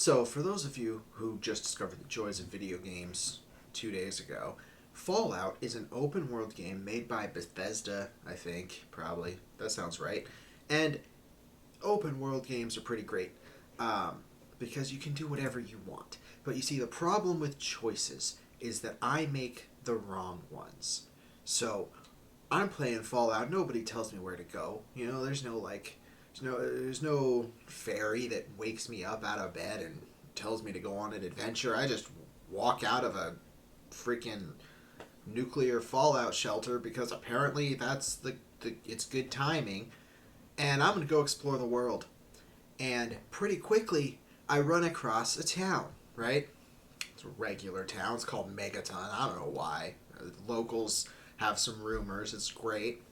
So, for those of you who just discovered the joys of video games 2 days ago, Fallout is an open world game made by Bethesda, I think, probably. That sounds right. And open world games are pretty great because you can do whatever you want. But you see, the problem with choices is that I make the wrong ones. So, I'm playing Fallout. Nobody tells me where to go. You know, there's no fairy that wakes me up out of bed and tells me to go on an adventure. I just walk out of a freaking nuclear fallout shelter because apparently that's the it's good timing, and I'm gonna go explore the world. And pretty quickly, I run across a town. Right, it's a regular town. It's called Megaton. I don't know why. Locals have some rumors. It's great.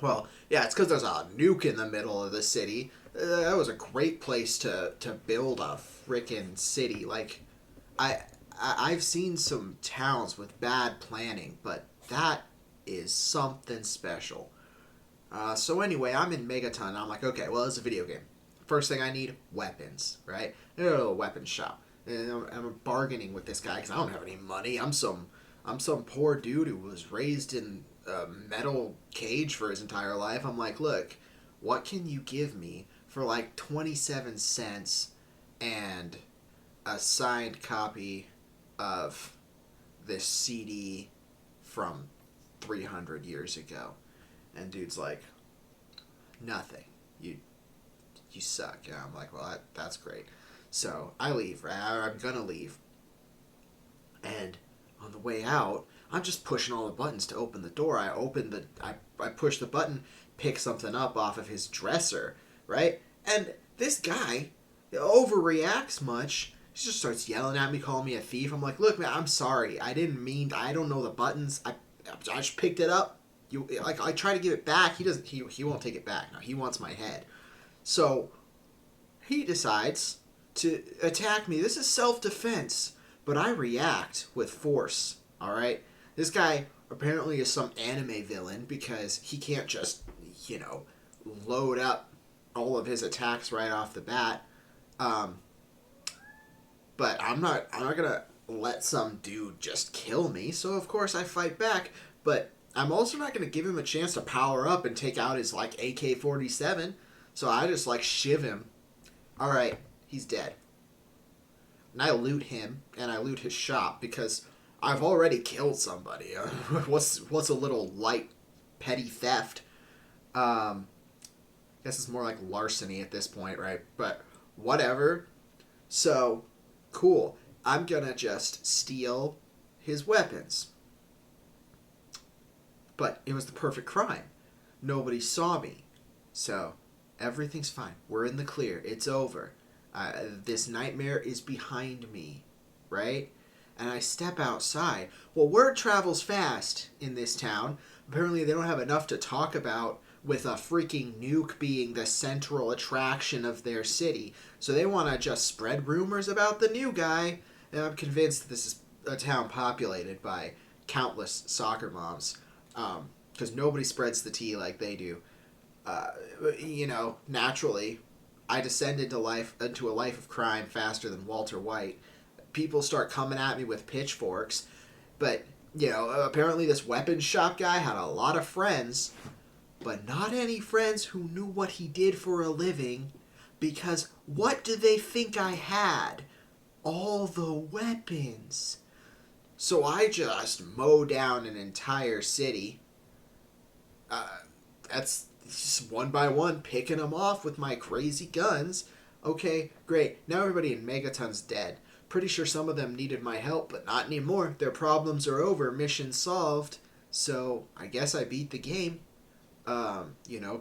Well, yeah, it's because there's a nuke in the middle of the city. That was a great place to build a freaking city. Like, I I've seen some towns with bad planning, but that is something special. So anyway, I'm in Megaton. I'm like, okay, well, it's a video game. First thing I need, weapons, right? A weapons shop. And I'm bargaining with this guy because I don't have any money. I'm some poor dude who was raised in a metal cage for his entire life. I'm like, look, what can you give me for like 27 cents and a signed copy of this CD from 300 years ago? And dude's like, nothing. You suck. And I'm like, well, that's great. So I leave, right? I'm gonna leave. And on the way out, I'm just pushing all the buttons to open the door. I push the button, pick something up off of his dresser, right? And this guy overreacts much. He just starts yelling at me, calling me a thief. I'm like, look, man, I'm sorry. I didn't mean. I don't know the buttons. I just picked it up. I try to give it back. He doesn't. He won't take it back. No, he wants my head. So he decides to attack me. This is self-defense, but I react with force. All right. This guy apparently is some anime villain because he can't just, load up all of his attacks right off the bat. But I'm not gonna let some dude just kill me. So of course I fight back, but I'm also not gonna give him a chance to power up and take out his like AK-47. So I just like shiv him. All right, he's dead. And I loot him and I loot his shop because I've already killed somebody. What's a little light petty theft? I guess it's more like larceny at this point, right? But whatever. So cool. I'm gonna just steal his weapons. But it was the perfect crime. Nobody saw me. So everything's fine. We're in the clear. It's over. This nightmare is behind me, right? And I step outside. Well, word travels fast in this town. Apparently they don't have enough to talk about with a freaking nuke being the central attraction of their city. So they want to just spread rumors about the new guy. And I'm convinced that this is a town populated by countless soccer moms. Because nobody spreads the tea like they do. Naturally, I descend into a life of crime faster than Walter White. People start coming at me with pitchforks, but apparently this weapons shop guy had a lot of friends, but not any friends who knew what he did for a living, because what do they think I had? All the weapons. So I just mow down an entire city. That's just one by one, picking them off with my crazy guns. Okay, great. Now everybody in Megaton's dead. Pretty sure some of them needed my help, but not anymore. Their problems are over. Mission solved. So I guess I beat the game.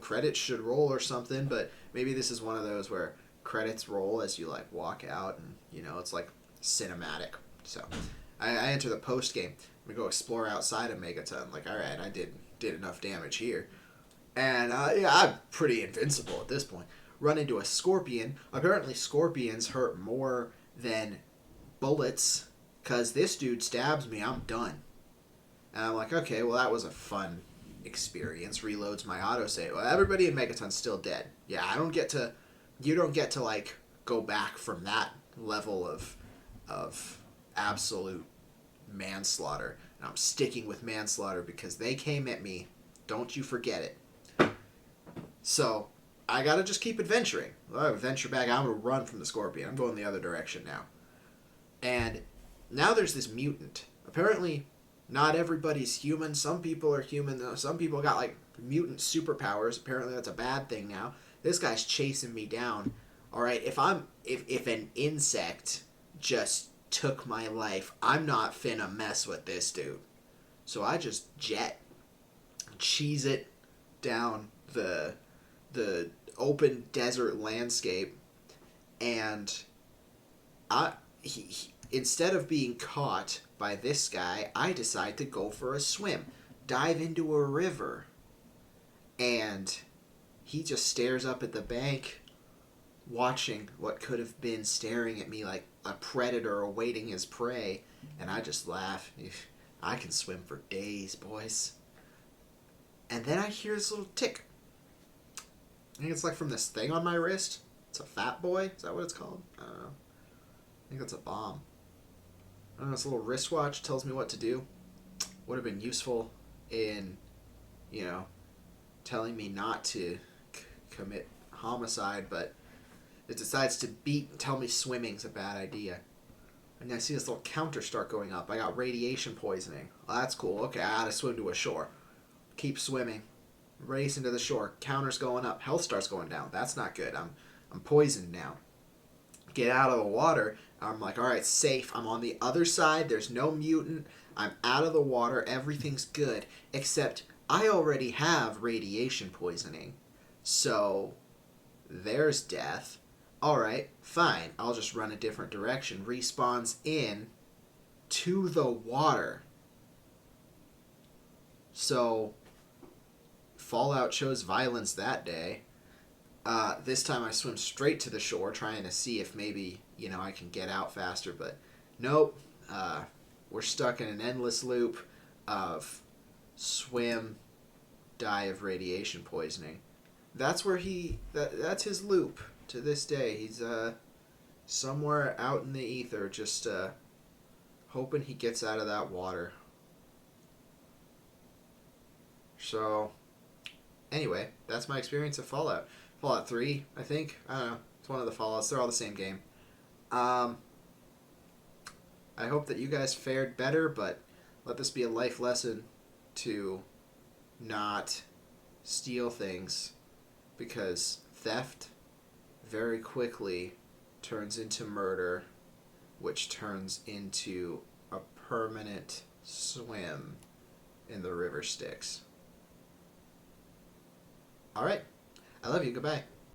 Credits should roll or something, but maybe this is one of those where credits roll as you like walk out, and it's like cinematic. So I enter the post game. I'm gonna go explore outside of Megaton. Like, all right, I did enough damage here. And I'm pretty invincible at this point. Run into a scorpion. Apparently scorpions hurt more than bullets. Because this dude stabs me, I'm done. And I'm like, okay, well that was a fun experience. Reloads my autosave. Well, everybody in Megaton's still dead. Yeah, you don't get to like go back from that level of absolute manslaughter. And I'm sticking with manslaughter because they came at me. Don't you forget it. So I gotta just keep adventuring. I venture back. I'm gonna run from the scorpion. I'm going the other direction now. And now there's this mutant. Apparently, not everybody's human. Some people are human. Some people got like mutant superpowers. Apparently, that's a bad thing now. This guy's chasing me down. All right, if an insect just took my life, I'm not finna mess with this dude. So I just cheese it down the open desert landscape, and instead of being caught by this guy, I decide to go for a swim, dive into a river, and he just stares up at the bank, watching what could have been staring at me like a predator awaiting his prey, and I just laugh. I can swim for days, boys. And then I hear this little tick. I think it's like from this thing on my wrist. It's a Fat Boy. Is that what it's called? I don't know. I think that's a bomb. I don't know. This little wristwatch tells me what to do. Would have been useful in, telling me not to commit homicide, but it decides to beep and tell me swimming's a bad idea. And I see this little counter start going up. I got radiation poisoning. Well, that's cool. Okay, I gotta swim to a shore. Keep swimming. Racing to the shore. Counter's going up. Health starts going down. That's not good. I'm poisoned now. Get out of the water. I'm like, all right, safe. I'm on the other side. There's no mutant. I'm out of the water. Everything's good. Except I already have radiation poisoning. So there's death. All right, fine. I'll just run a different direction. Respawns in to the water. So Fallout shows violence that day. This time I swim straight to the shore, trying to see if maybe, I can get out faster, but nope. We're stuck in an endless loop of swim, die of radiation poisoning. That's where that's his loop to this day. He's somewhere out in the ether, just hoping he gets out of that water. So, anyway, that's my experience of Fallout. Fallout 3, I think. I don't know. It's one of the Fallouts. They're all the same game. I hope that you guys fared better, but let this be a life lesson to not steal things, because theft very quickly turns into murder, which turns into a permanent swim in the river Styx. All right. I love you. Goodbye.